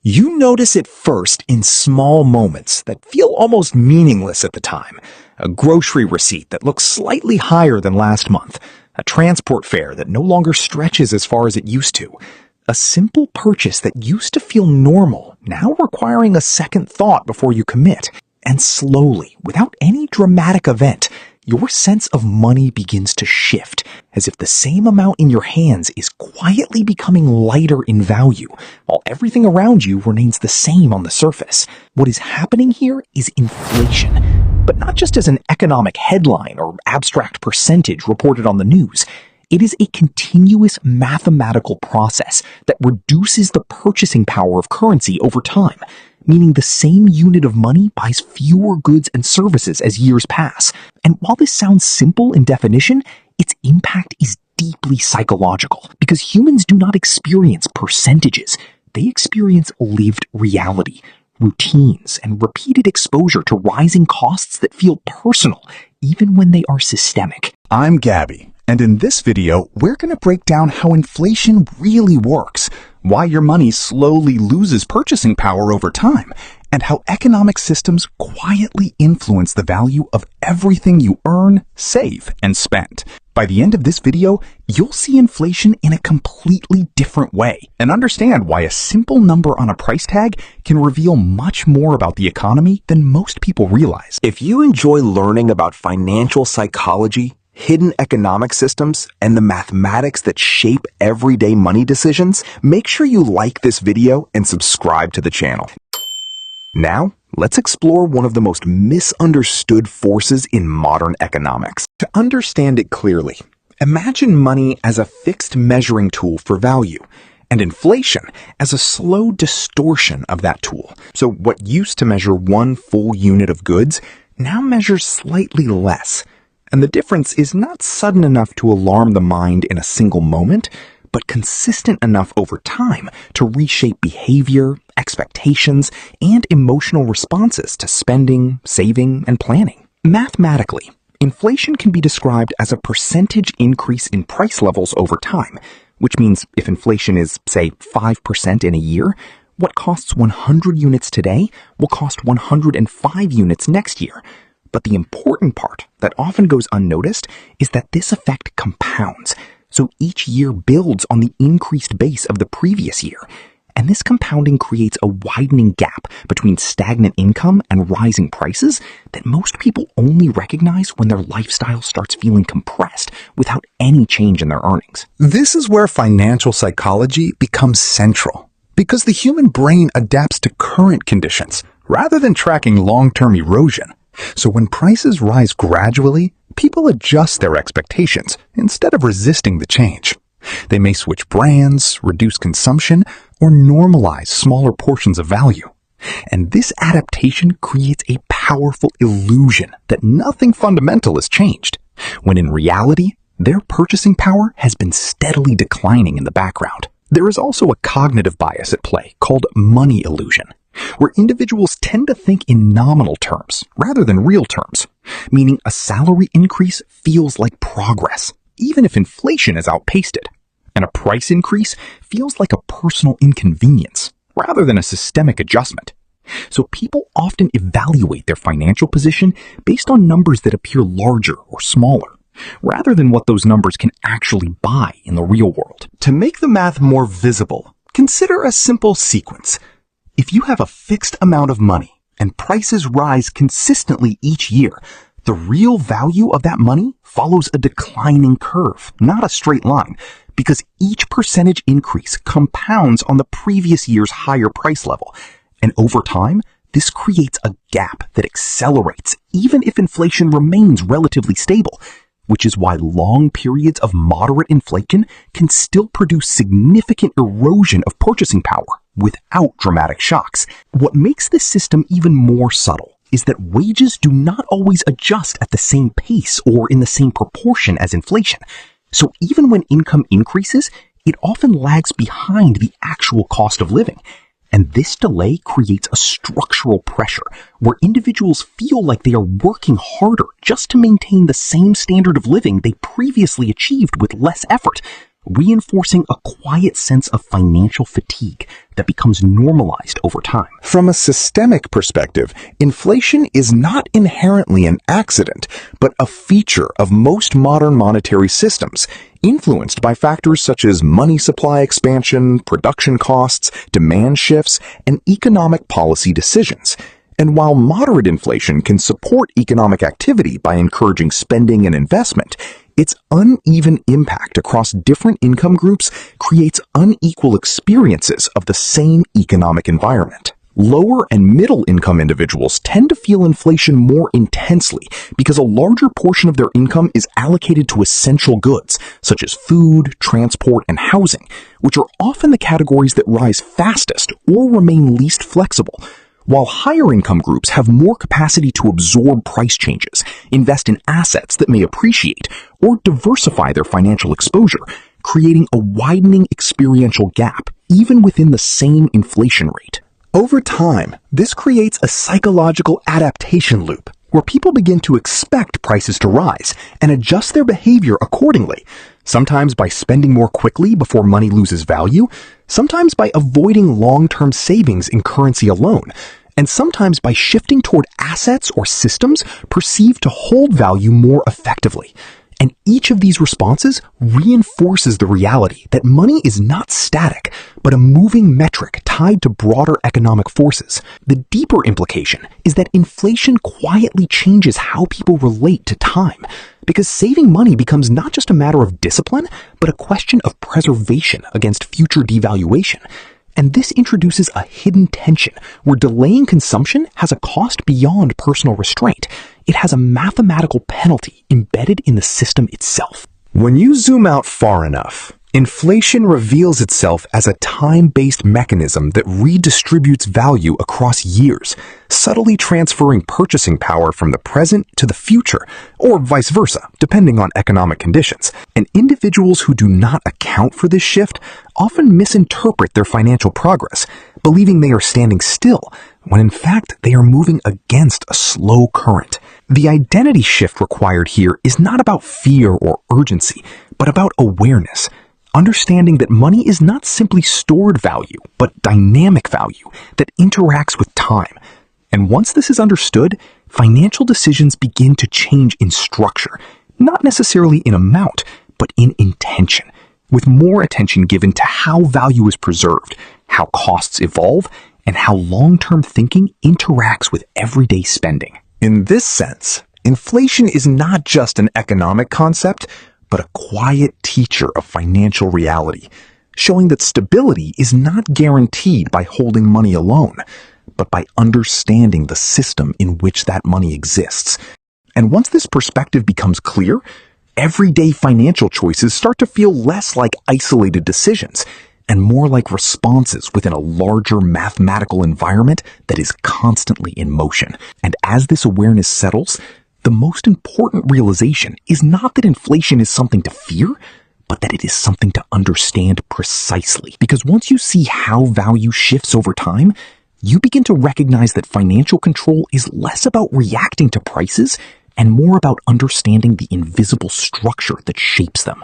You notice it first in small moments that feel almost meaningless at the time. A grocery receipt that looks slightly higher than last month. A transport fare that no longer stretches as far as it used to. A simple purchase that used to feel normal, now requiring a second thought before you commit. And slowly, without any dramatic event, your sense of money begins to shift, as if the same amount in your hands is quietly becoming lighter in value, while everything around you remains the same on the surface. What is happening here is inflation, but not just as an economic headline or abstract percentage reported on the news. It is a continuous mathematical process that reduces the purchasing power of currency over time, meaning the same unit of money buys fewer goods and services as years pass. And while this sounds simple in definition, its impact is deeply psychological, because humans do not experience percentages. They experience lived reality, routines, and repeated exposure to rising costs that feel personal, even when they are systemic. I'm Gabby, and in this video, we're going to break down how inflation really works, why your money slowly loses purchasing power over time, and how economic systems quietly influence the value of everything you earn, save, and spend. By the end of this video, you'll see inflation in a completely different way and understand why a simple number on a price tag can reveal much more about the economy than most people realize. If you enjoy learning about financial psychology, hidden economic systems, and the mathematics that shape everyday money decisions, make sure you like this video and subscribe to the channel. Now, let's explore one of the most misunderstood forces in modern economics. To understand it clearly, imagine money as a fixed measuring tool for value, and inflation as a slow distortion of that tool. So what used to measure one full unit of goods now measures slightly less. And the difference is not sudden enough to alarm the mind in a single moment, but consistent enough over time to reshape behavior, expectations, and emotional responses to spending, saving, and planning. Mathematically, inflation can be described as a percentage increase in price levels over time, which means if inflation is, say, 5% in a year, what costs 100 units today will cost 105 units next year. But the important part that often goes unnoticed is that this effect compounds. So each year builds on the increased base of the previous year. And this compounding creates a widening gap between stagnant income and rising prices that most people only recognize when their lifestyle starts feeling compressed without any change in their earnings. This is where financial psychology becomes central, because the human brain adapts to current conditions rather than tracking long-term erosion. So when prices rise gradually, people adjust their expectations instead of resisting the change. They may switch brands, reduce consumption, or normalize smaller portions of value. And this adaptation creates a powerful illusion that nothing fundamental has changed, when in reality, their purchasing power has been steadily declining in the background. There is also a cognitive bias at play called money illusion, where individuals tend to think in nominal terms rather than real terms, meaning a salary increase feels like progress, even if inflation has outpaced it, and a price increase feels like a personal inconvenience rather than a systemic adjustment. So people often evaluate their financial position based on numbers that appear larger or smaller, rather than what those numbers can actually buy in the real world. To make the math more visible, consider a simple sequence. If you have a fixed amount of money and prices rise consistently each year, the real value of that money follows a declining curve, not a straight line, because each percentage increase compounds on the previous year's higher price level. And over time, this creates a gap that accelerates even if inflation remains relatively stable, which is why long periods of moderate inflation can still produce significant erosion of purchasing power without dramatic shocks. What makes this system even more subtle is that wages do not always adjust at the same pace or in the same proportion as inflation. So even when income increases, it often lags behind the actual cost of living. And this delay creates a structural pressure where individuals feel like they are working harder just to maintain the same standard of living they previously achieved with less effort, reinforcing a quiet sense of financial fatigue that becomes normalized over time. From a systemic perspective, inflation is not inherently an accident, but a feature of most modern monetary systems, influenced by factors such as money supply expansion, production costs, demand shifts, and economic policy decisions. And while moderate inflation can support economic activity by encouraging spending and investment, its uneven impact across different income groups creates unequal experiences of the same economic environment. Lower and middle income individuals tend to feel inflation more intensely because a larger portion of their income is allocated to essential goods, such as food, transport, and housing, which are often the categories that rise fastest or remain least flexible, while higher income groups have more capacity to absorb price changes, invest in assets that may appreciate, or diversify their financial exposure, creating a widening experiential gap even within the same inflation rate. Over time, this creates a psychological adaptation loop where people begin to expect prices to rise and adjust their behavior accordingly, sometimes by spending more quickly before money loses value, sometimes by avoiding long-term savings in currency alone, and sometimes by shifting toward assets or systems perceived to hold value more effectively. And each of these responses reinforces the reality that money is not static, but a moving metric tied to broader economic forces. The deeper implication is that inflation quietly changes how people relate to time, because saving money becomes not just a matter of discipline, but a question of preservation against future devaluation. And this introduces a hidden tension where delaying consumption has a cost beyond personal restraint. It has a mathematical penalty embedded in the system itself. When you zoom out far enough, inflation reveals itself as a time-based mechanism that redistributes value across years, subtly transferring purchasing power from the present to the future, or vice versa, depending on economic conditions. And individuals who do not account for this shift often misinterpret their financial progress, believing they are standing still, when in fact they are moving against a slow current. The identity shift required here is not about fear or urgency, but about awareness. Understanding that money is not simply stored value, but dynamic value that interacts with time. And once this is understood, financial decisions begin to change in structure, not necessarily in amount, but in intention, with more attention given to how value is preserved, how costs evolve, and how long-term thinking interacts with everyday spending. In this sense, inflation is not just an economic concept, but a quiet teacher of financial reality, showing that stability is not guaranteed by holding money alone, but by understanding the system in which that money exists. And once this perspective becomes clear, everyday financial choices start to feel less like isolated decisions and more like responses within a larger mathematical environment that is constantly in motion. And as this awareness settles, the most important realization is not that inflation is something to fear, but that it is something to understand precisely. Because once you see how value shifts over time, you begin to recognize that financial control is less about reacting to prices and more about understanding the invisible structure that shapes them.